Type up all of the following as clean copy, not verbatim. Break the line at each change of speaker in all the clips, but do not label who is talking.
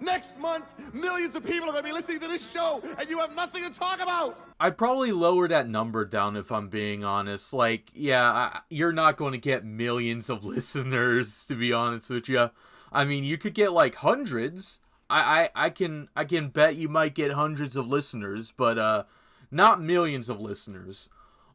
Next month, millions of people are going to be listening to this show, and you have nothing to talk about.
I'd probably lower that number down if I'm being honest. Like, yeah, you're not going to get millions of listeners, to be honest with you. I mean, you could get like hundreds. I can bet you might get hundreds of listeners, but not millions of listeners.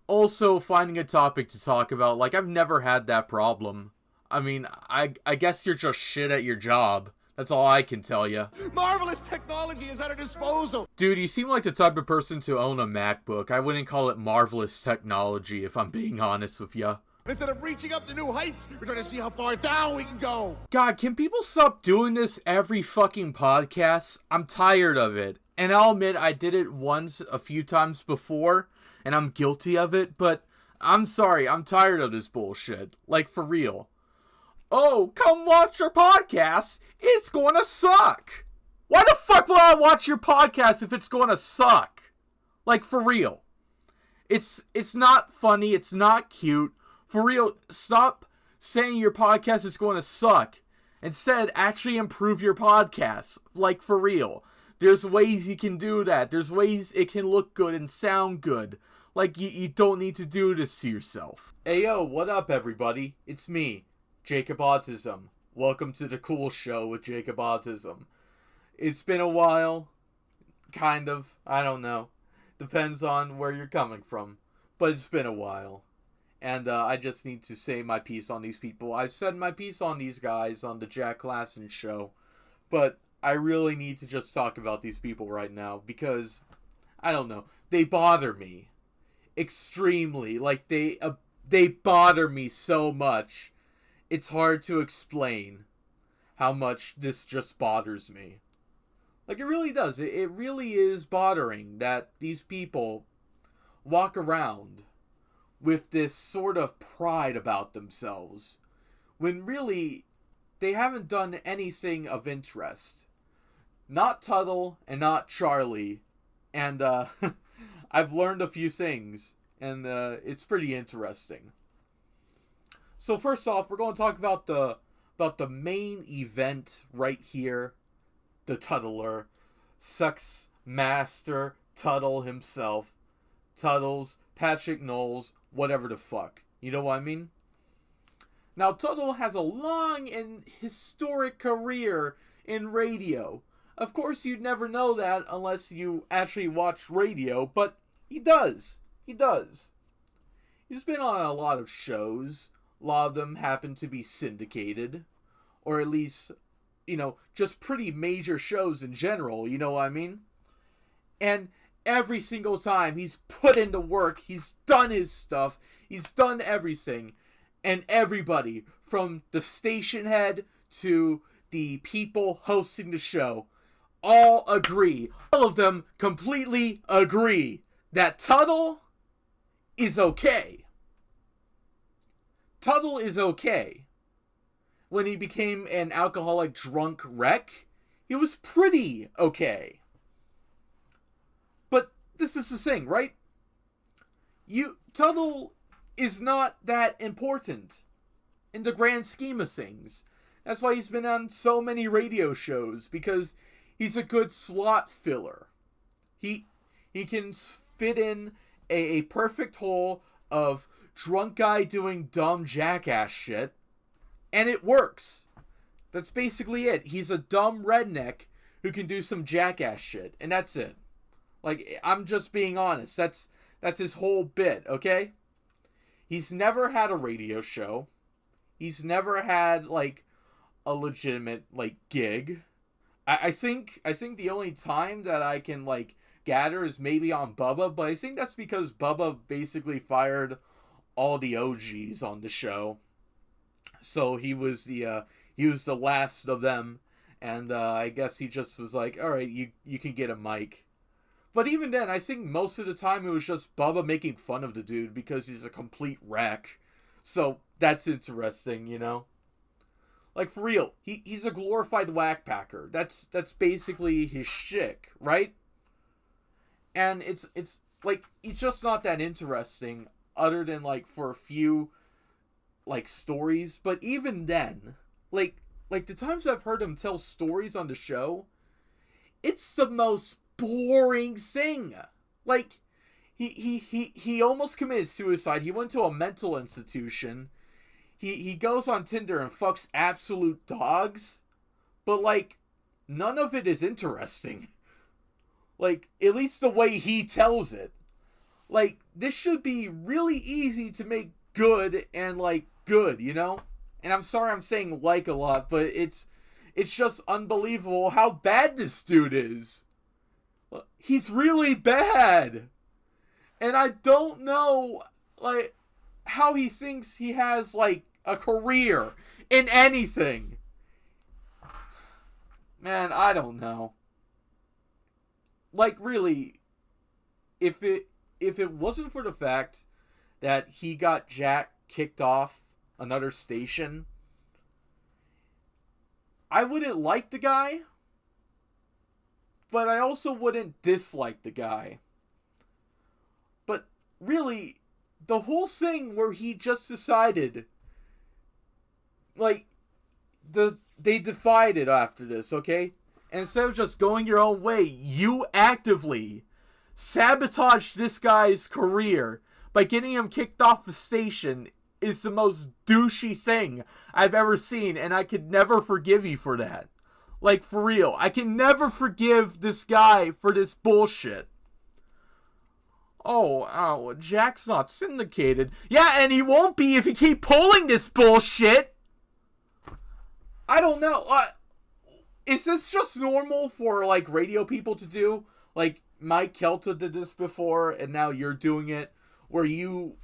Also, finding a topic to talk about, like, I've never had that problem. I mean, I guess you're just shit at your job. That's all I can tell you.
Marvelous technology is at our disposal.
Dude, you seem like the type of person to own a MacBook. I wouldn't call it marvelous technology, if I'm being honest with you.
Instead of reaching up to new heights, we're trying to see how far down we can go.
God, can people stop doing this every fucking podcast? I'm tired of it. And I'll admit I did it once a few times before, and I'm guilty of it, but I'm sorry, I'm tired of this bullshit. Like, for real. Oh, come watch your podcast. It's gonna suck. Why the fuck would I watch your podcast if it's gonna suck? Like, for real. It's not funny. It's not cute. For real, stop saying your podcast is going to suck. Instead, actually improve your podcast. Like, for real. There's ways you can do that. There's ways it can look good and sound good. Like, you don't need to do this to yourself. Ayo, what up, everybody? It's me, Jakob Autism. Welcome to the cool show with Jakob Autism. It's been a while. Kind of. I don't know. Depends on where you're coming from. But it's been a while. And I just need to say my piece on these people. I've said my piece on these guys on the Jack Klassen show. But I really need to just talk about these people right now. Because, I don't know. They bother me. Extremely. Like, they bother me so much. It's hard to explain how much this just bothers me. Like, it really does. It really is bothering that these people walk around with this sort of pride about themselves, when really, they haven't done anything of interest. Not Tuddle, and not Charlie, and, I've learned a few things, and, it's pretty interesting. So first off, we're going to talk about the main event right here, the Tuddler, Sex Master Tuddle himself, Tuddles, Patrick Knowles, whatever the fuck. You know what I mean? Now, Tuddle has a long and historic career in radio. Of course, you'd never know that unless you actually watch radio, but he does. He does. He's been on a lot of shows. A lot of them happen to be syndicated. Or at least, you know, just pretty major shows in general, you know what I mean? And every single time he's put into work, he's done his stuff, he's done everything, and everybody, from the station head to the people hosting the show, all agree, all of them completely agree, that Tuddle is okay. Tuddle is okay. When he became an alcoholic drunk wreck, he was pretty okay. This is the thing, right? Tuddle is not that important in the grand scheme of things. That's why he's been on so many radio shows, because he's a good slot filler. He can fit in a perfect hole of drunk guy doing dumb jackass shit, and it works. That's basically it. He's a dumb redneck who can do some jackass shit, and that's it. Like, I'm just being honest. That's his whole bit, okay? He's never had a radio show. He's never had, like, a legitimate, like, gig. I think the only time that I can, like, gather is maybe on Bubba, but I think that's because Bubba basically fired all the OGs on the show. So he was the last of them, and I guess he just was like, alright, you can get a mic. But even then, I think most of the time it was just Bubba making fun of the dude because he's a complete wreck. So, that's interesting, you know? Like, for real, he's a glorified whackpacker. That's basically his shtick, right? And it's like, he's just not that interesting, other than, like, for a few, like, stories. But even then, like, like, the times I've heard him tell stories on the show, it's the most boring thing. Like, he almost committed suicide. He went to a mental institution. He goes on Tinder and fucks absolute dogs. But, like, none of it is interesting. Like, at least the way he tells it. Like, this should be really easy to make good and, like, good, you know? And I'm sorry I'm saying like a lot, but it's just unbelievable how bad this dude is. He's really bad. And I don't know, like, how he thinks he has, like, a career in anything. Man, I don't know. Like, really, if it wasn't for the fact that he got Jack kicked off another station, I wouldn't like the guy, but I also wouldn't dislike the guy. But really, the whole thing where he just decided, like, they defied it after this, okay? And instead of just going your own way, you actively sabotaged this guy's career by getting him kicked off the station is the most douchey thing I've ever seen, and I could never forgive you for that. Like, for real. I can never forgive this guy for this bullshit. Oh, Jack's not syndicated. Yeah, and he won't be if you keep pulling this bullshit. I don't know. Is this just normal for, like, radio people to do? Like, Mike Kelta did this before, and now you're doing it, where you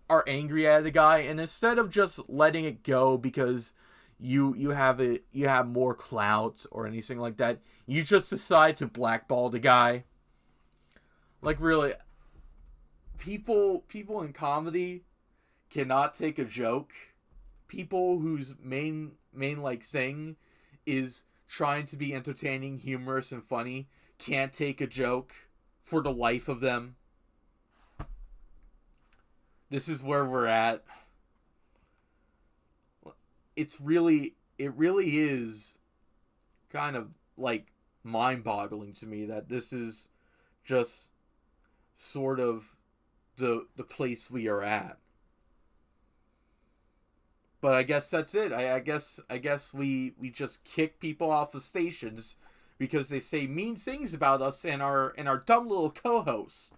are angry at a guy, and instead of just letting it go because you have more clout or anything like that, you just decide to blackball the guy. Like, really, people in comedy cannot take a joke. People whose main like thing is trying to be entertaining, humorous, and funny can't take a joke for the life of them. This is where we're at. It really is kind of, like, mind-boggling to me that this is just sort of the place we are at. But I guess that's it. I guess we just kick people off of stations because they say mean things about us and our dumb little co-hosts.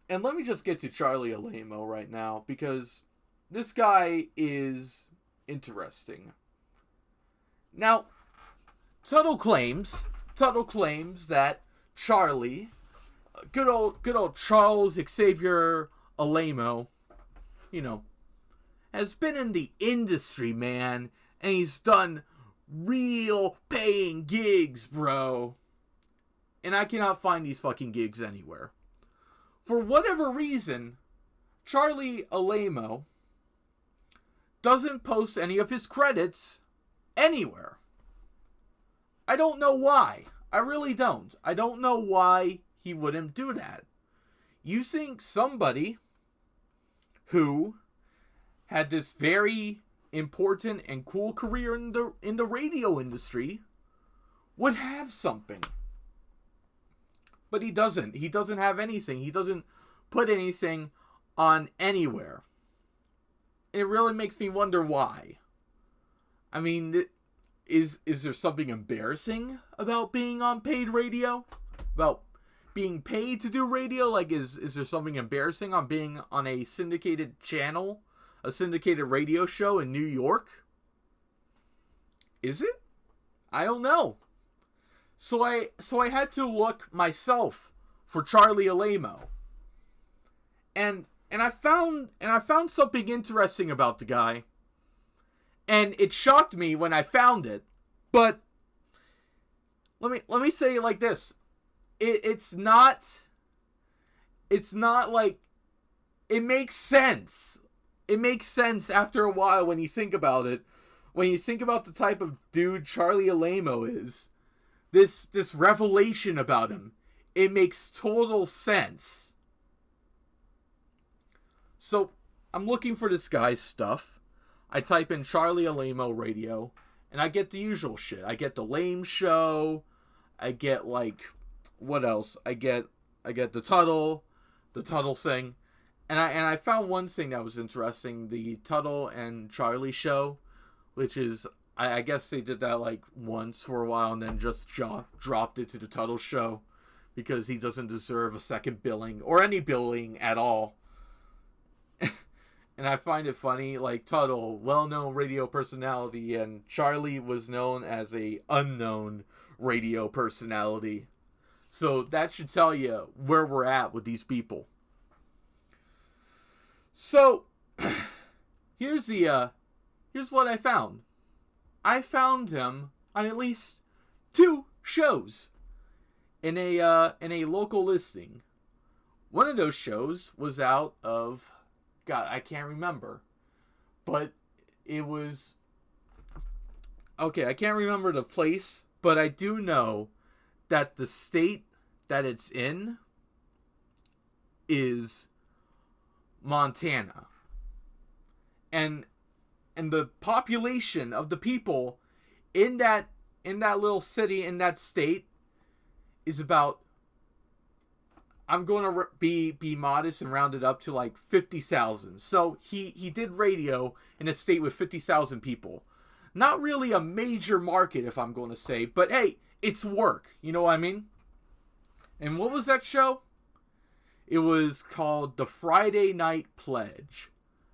And let me just get to Charlie Alamo right now, because this guy is interesting. Now, Tuddle claims that Charlie, good old Charles Xavier Alamo, you know, has been in the industry, man, and he's done real paying gigs, bro. And I cannot find these fucking gigs anywhere. For whatever reason, Charlie Alamo doesn't post any of his credits anywhere. I don't know why. I really don't. I don't know why he wouldn't do that. You think somebody who had this very important and cool career in the radio industry would have something. But he doesn't. He doesn't have anything. He doesn't put anything on anywhere. It really makes me wonder why. I mean, is there something embarrassing about being on paid radio? About being paid to do radio? Like, is there something embarrassing on being on a syndicated channel? A syndicated radio show in New York? Is it? I don't know. So I had to look myself for Charlie Alamo. And I found something interesting about the guy. And it shocked me when I found it. But let me say it like this. It's not like, it makes sense. It makes sense after a while when you think about it. When you think about the type of dude Charlie Alamo is. This revelation about him. It makes total sense. So, I'm looking for this guy's stuff. I type in Charlie Alamo radio, and I get the usual shit. I get the Lame Show. I get, like, what else? I get the Tuddle thing. And I found one thing that was interesting, the Tuddle and Charlie show, which is, I guess they did that like once for a while and then just dropped it to the Tuddle show because he doesn't deserve a second billing or any billing at all. And I find it funny, like Tuddle, well-known radio personality, and Charlie was known as a unknown radio personality. So that should tell you where we're at with these people. So, here's what I found. I found him on at least 2 shows in a local listing. One of those shows was out of, God, I can't remember, but it was, okay, I can't remember the place, but I do know that the state that it's in is Montana. And the population of the people in that little city, in that state, is about, I'm going to be modest and round it up to like 50,000. So he did radio in a state with 50,000 people. Not really a major market, if I'm going to say, but hey, it's work. You know what I mean? And what was that show? It was called the Friday Night Pledge.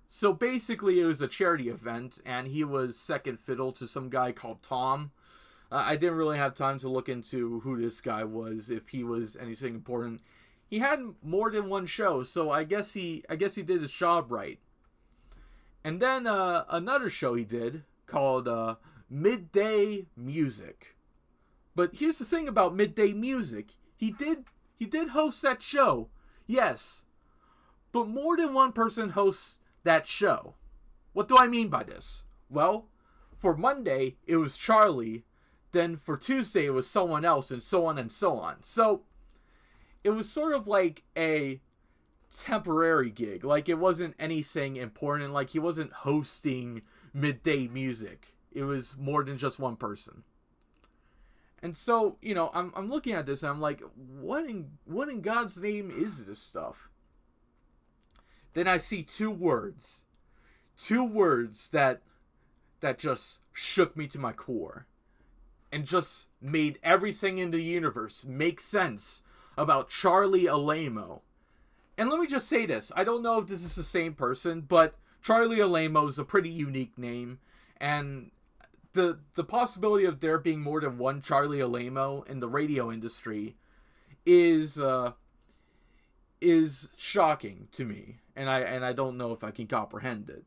So basically it was a charity event, and he was second fiddle to some guy called Tom. I didn't really have time to look into who this guy was, if he was anything important. He had more than one show, so I guess he did his job right. And then another show he did called Midday Music. But here's the thing about Midday Music. He did host that show. Yes, but more than one person hosts that show. What do I mean by this? Well, for Monday, it was Charlie. Then for Tuesday, it was someone else, and so on and so on. So, it was sort of like a temporary gig. Like, it wasn't anything important. Like, he wasn't hosting Midday Music. It was more than just one person. And so, you know, I'm looking at this and I'm like, what in God's name is this stuff? Then I see 2 words. 2 words that just shook me to my core. And just made everything in the universe make sense about Charlie Alamo. And let me just say this. I don't know if this is the same person, but Charlie Alamo is a pretty unique name. And the possibility of there being more than one Charlie Alamo in the radio industry is shocking to me, and I don't know if I can comprehend it.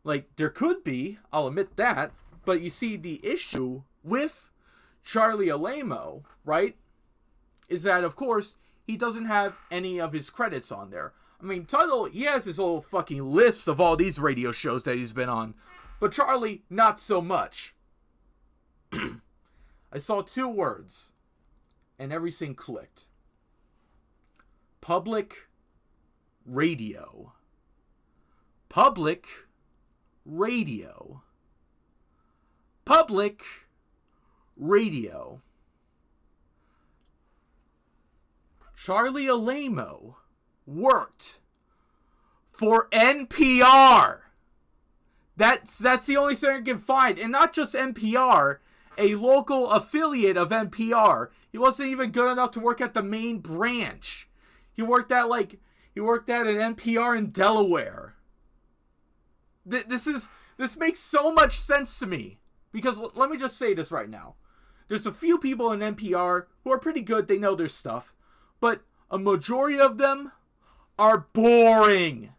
Like, there could be, I'll admit that, but you see, the issue with Charlie Alamo, right, is that, of course, he doesn't have any of his credits on there. I mean, Tuddle, he has his whole fucking list of all these radio shows that he's been on. But Charlie, not so much. I saw 2 words, and everything clicked. Public radio. Public radio. Public radio. Charlie Alamo worked for NPR. That's the only thing I can find. And not just NPR, a local affiliate of NPR. He wasn't even good enough to work at the main branch. He worked at an NPR in Delaware. This makes so much sense to me. Because let me just say this right now. There's a few people in NPR who are pretty good. They know their stuff. But a majority of them are boring.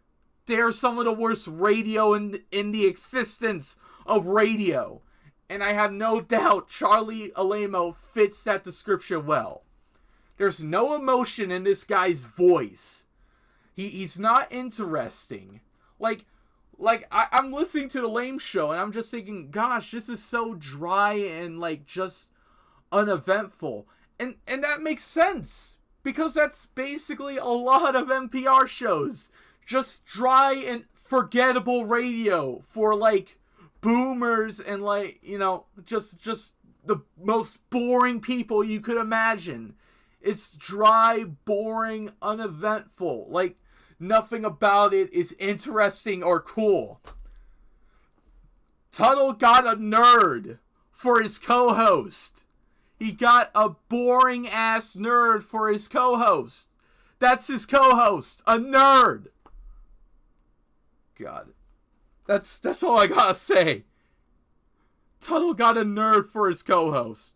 They are some of the worst radio in the existence of radio. And I have no doubt Charlie Alamo fits that description well. There's no emotion in this guy's voice. He's not interesting. I'm listening to the Lame Show and I'm just thinking, gosh, this is so dry and like just uneventful. And that makes sense. Because that's basically a lot of NPR shows. Just dry and forgettable radio for, like, boomers and, like, you know, just the most boring people you could imagine. It's dry, boring, uneventful. Like, nothing about it is interesting or cool. Tuddle got a nerd for his co-host. He got a boring-ass nerd for his co-host. That's his co-host. A nerd. God. That's all I gotta say. Tuddle got a nerd for his co-host.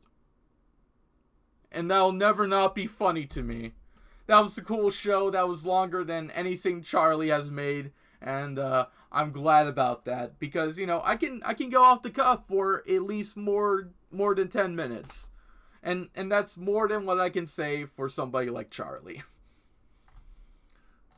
And that'll never not be funny to me. That was the cool show. That was longer than anything Charlie has made. And I'm glad about that. Because, you know, I can go off the cuff for at least more than 10 minutes. And that's more than what I can say for somebody like Charlie.